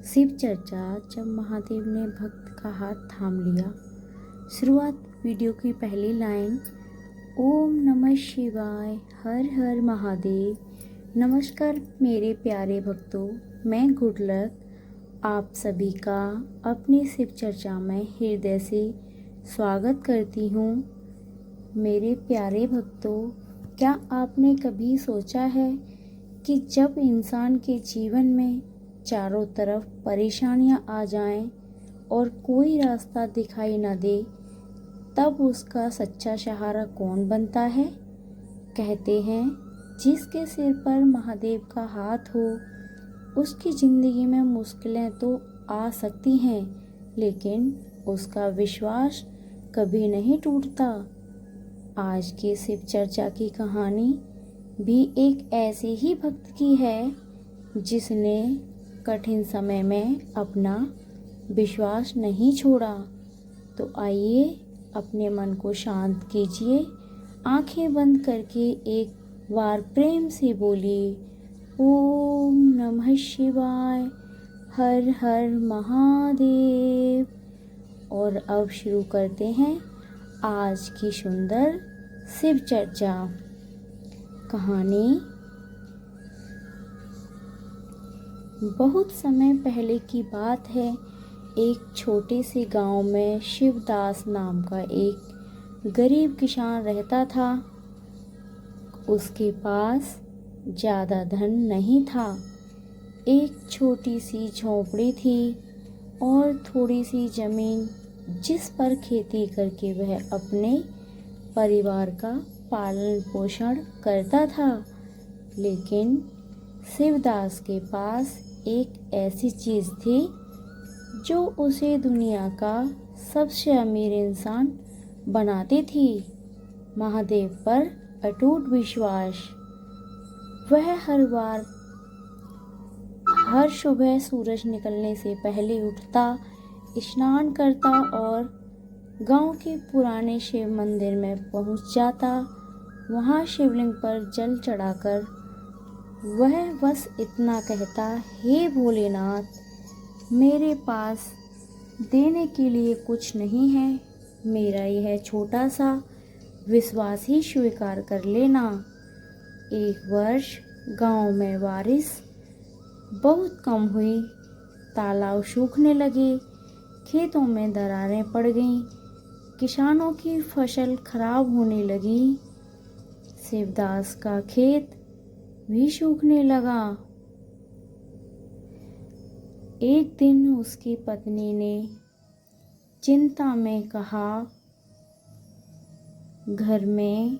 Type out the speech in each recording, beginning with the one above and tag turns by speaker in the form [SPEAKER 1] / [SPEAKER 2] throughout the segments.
[SPEAKER 1] शिव चर्चा। जब महादेव ने भक्त का हाथ थाम लिया। शुरुआत वीडियो की पहली लाइन, ओम नमः शिवाय, हर हर महादेव। नमस्कार मेरे प्यारे भक्तों, मैं गुडलक आप सभी का अपनी शिव चर्चा में हृदय से स्वागत करती हूँ। मेरे प्यारे भक्तों, क्या आपने कभी सोचा है कि जब इंसान के जीवन में चारों तरफ परेशानियां आ जाएं और कोई रास्ता दिखाई न दे, तब उसका सच्चा सहारा कौन बनता है? कहते हैं जिसके सिर पर महादेव का हाथ हो उसकी ज़िंदगी में मुश्किलें तो आ सकती हैं, लेकिन उसका विश्वास कभी नहीं टूटता। आज की शिव चर्चा की कहानी भी एक ऐसे ही भक्त की है जिसने कठिन समय में अपना विश्वास नहीं छोड़ा। तो आइए अपने मन को शांत कीजिए, आंखें बंद करके एक बार प्रेम से बोलिए, ओम नमः शिवाय, हर हर महादेव। और अब शुरू करते हैं आज की सुंदर शिव चर्चा। कहानी बहुत समय पहले की बात है। एक छोटे से गांव में शिवदास नाम का एक गरीब किसान रहता था। उसके पास ज़्यादा धन नहीं था। एक छोटी सी झोंपड़ी थी और थोड़ी सी ज़मीन जिस पर खेती करके वह अपने परिवार का पालन पोषण करता था। लेकिन शिवदास के पास एक ऐसी चीज़ थी जो उसे दुनिया का सबसे अमीर इंसान बनाती थी, महादेव पर अटूट विश्वास। वह हर सुबह सूरज निकलने से पहले उठता, स्नान करता और गांव के पुराने शिव मंदिर में पहुंच जाता। वहां शिवलिंग पर जल चढ़ाकर वह बस इतना कहता, हे भोलेनाथ, मेरे पास देने के लिए कुछ नहीं है, मेरा यह छोटा सा विश्वास ही स्वीकार कर लेना। एक वर्ष गांव में बारिश बहुत कम हुई, तालाब सूखने लगे, खेतों में दरारें पड़ गईं, किसानों की फसल खराब होने लगी। शिवदास का खेत भी सूखने लगा। एक दिन उसकी पत्नी ने चिंता में कहा, घर में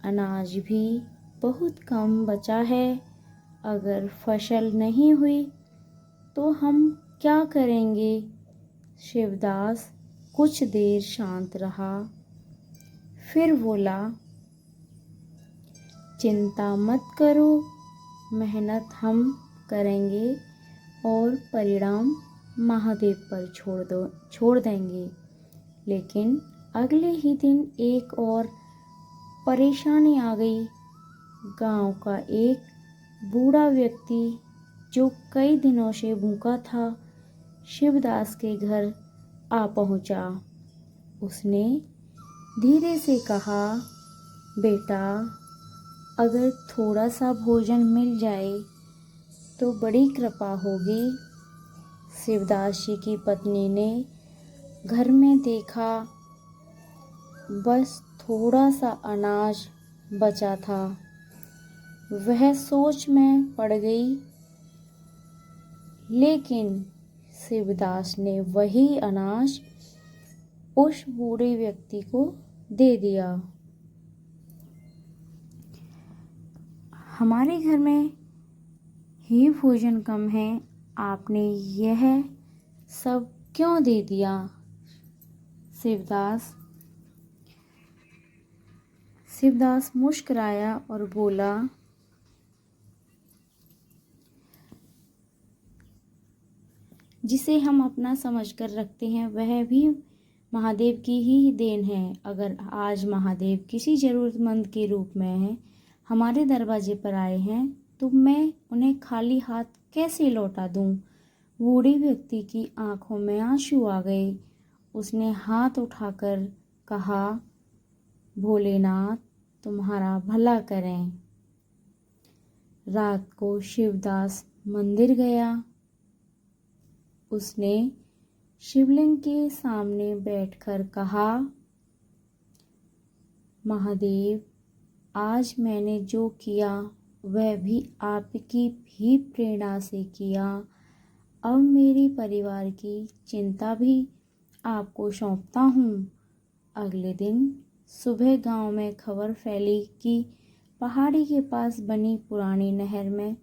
[SPEAKER 1] अनाज भी बहुत कम बचा है, अगर फसल नहीं हुई तो हम क्या करेंगे? शिवदास कुछ देर शांत रहा, फिर बोला, चिंता मत करो, मेहनत हम करेंगे और परिणाम महादेव पर छोड़ देंगे। लेकिन अगले ही दिन एक और परेशानी आ गई। गांव का एक बूढ़ा व्यक्ति जो कई दिनों से भूखा था, शिवदास के घर आ पहुंचा। उसने धीरे से कहा, बेटा, अगर थोड़ा सा भोजन मिल जाए तो बड़ी कृपा होगी। शिवदास जी की पत्नी ने घर में देखा, बस थोड़ा सा अनाज बचा था। वह सोच में पड़ गई, लेकिन शिवदास ने वही अनाज उस बूढ़े व्यक्ति को दे दिया। हमारे घर में ही भोजन कम है, आपने यह सब क्यों दे दिया? शिवदास मुस्कुराया और बोला, जिसे हम अपना समझकर रखते हैं वह भी महादेव की ही देन है। अगर आज महादेव किसी ज़रूरतमंद के रूप में हमारे दरवाजे पर आए हैं तो मैं उन्हें खाली हाथ कैसे लौटा दूं? बूढ़े व्यक्ति की आंखों में आंसू आ गए। उसने हाथ उठाकर कहा, भोलेनाथ तुम्हारा भला करें। रात को शिवदास मंदिर गया। उसने शिवलिंग के सामने बैठकर कहा, महादेव, आज मैंने जो किया वह भी आपकी भी प्रेरणा से किया। अब मेरी परिवार की चिंता भी आपको सौंपता हूँ। अगले दिन सुबह गांव में खबर फैली कि पहाड़ी के पास बनी पुरानी नहर में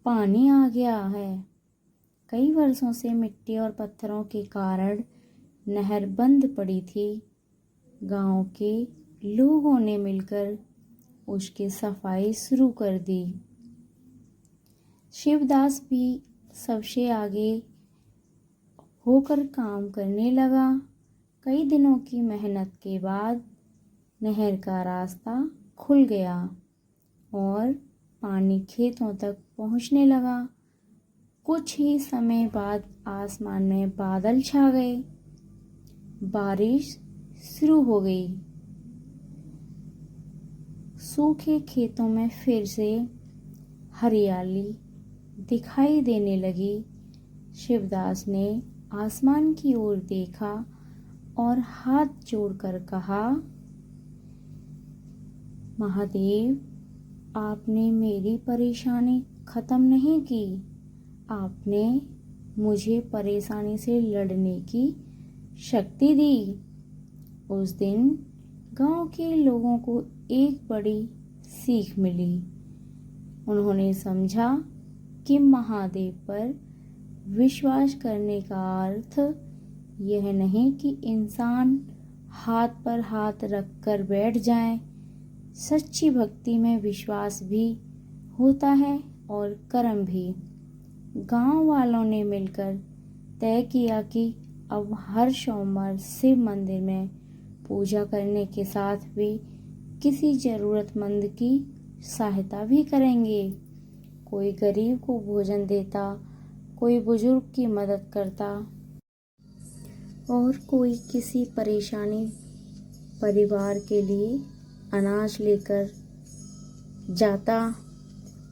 [SPEAKER 1] पानी आ गया है। कई वर्षों से मिट्टी और पत्थरों के कारण नहर बंद पड़ी थी। गांव के लोगों ने मिलकर उसकी सफाई शुरू कर दी। शिवदास भी सबसे आगे होकर काम करने लगा। कई दिनों की मेहनत के बाद नहर का रास्ता खुल गया और पानी खेतों तक पहुंचने लगा। कुछ ही समय बाद आसमान में बादल छा गए। बारिश शुरू हो गई। सूखे खेतों में फिर से हरियाली दिखाई देने लगी। शिवदास ने आसमान की ओर देखा और हाथ जोड़कर कहा, महादेव, आपने मेरी परेशानी खत्म नहीं की। आपने मुझे परेशानी से लड़ने की शक्ति दी। उस दिन गांव के लोगों को एक बड़ी सीख मिली। उन्होंने समझा कि महादेव पर विश्वास करने का अर्थ यह नहीं कि इंसान हाथ पर हाथ रखकर बैठ जाए। सच्ची भक्ति में विश्वास भी होता है और कर्म भी। गांव वालों ने मिलकर तय किया कि अब हर सोमवार शिव मंदिर में पूजा करने के साथ भी किसी ज़रूरतमंद की सहायता भी करेंगे। कोई गरीब को भोजन देता, कोई बुजुर्ग की मदद करता और कोई किसी परेशानी परिवार के लिए अनाज लेकर जाता।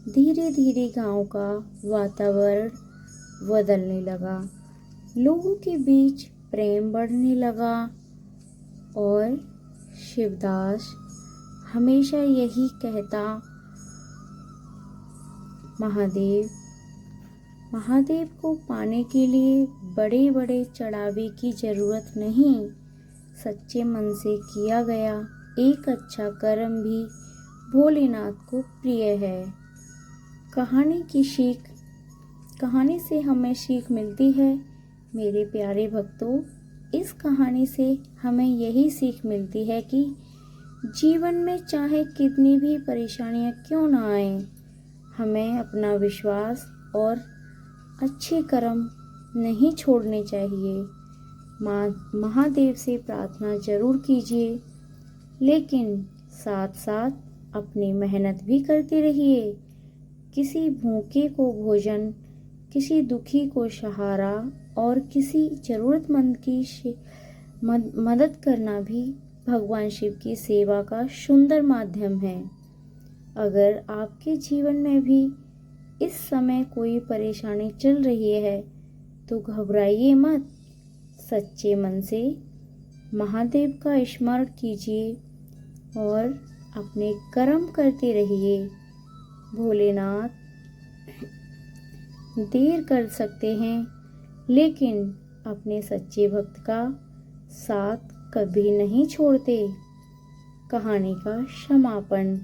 [SPEAKER 1] धीरे धीरे गांव का वातावरण बदलने लगा। लोगों के बीच प्रेम बढ़ने लगा और शिवदास हमेशा यही कहता, महादेव को पाने के लिए बड़े बड़े चढ़ावे की जरूरत नहीं। सच्चे मन से किया गया एक अच्छा कर्म भी भोलेनाथ को प्रिय है। कहानी से हमें सीख मिलती है। मेरे प्यारे भक्तों, इस कहानी से हमें यही सीख मिलती है कि जीवन में चाहे कितनी भी परेशानियां क्यों ना आए, हमें अपना विश्वास और अच्छे कर्म नहीं छोड़ने चाहिए। महादेव से प्रार्थना जरूर कीजिए, लेकिन साथ साथ अपनी मेहनत भी करते रहिए। किसी भूखे को भोजन, किसी दुखी को सहारा और किसी ज़रूरतमंद की मदद करना भी भगवान शिव की सेवा का सुंदर माध्यम है। अगर आपके जीवन में भी इस समय कोई परेशानी चल रही है तो घबराइए मत। सच्चे मन से महादेव का स्मरण कीजिए और अपने कर्म करते रहिए। भोलेनाथ देर कर सकते हैं, लेकिन अपने सच्चे भक्त का साथ कभी नहीं छोड़ते। कहानी का समापन।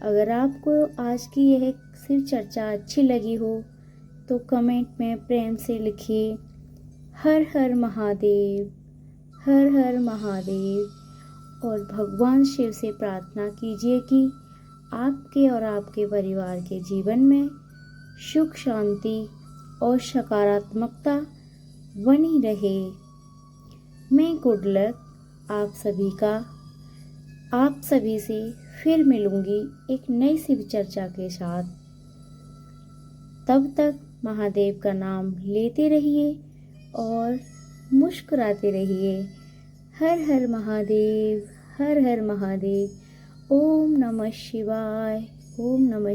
[SPEAKER 1] अगर आपको आज की यह शिव चर्चा अच्छी लगी हो तो कमेंट में प्रेम से लिखिए, हर हर महादेव, हर हर महादेव। और भगवान शिव से प्रार्थना कीजिए कि आपके और आपके परिवार के जीवन में सुख, शांति और सकारात्मकता बनी रहे। मैं गुड लक आप सभी से फिर मिलूंगी एक नई शिव चर्चा के साथ। तब तक महादेव का नाम लेते रहिए और मुस्कुराते रहिए। हर हर महादेव, हर हर महादेव। ओम नमः शिवाय, ओम नमः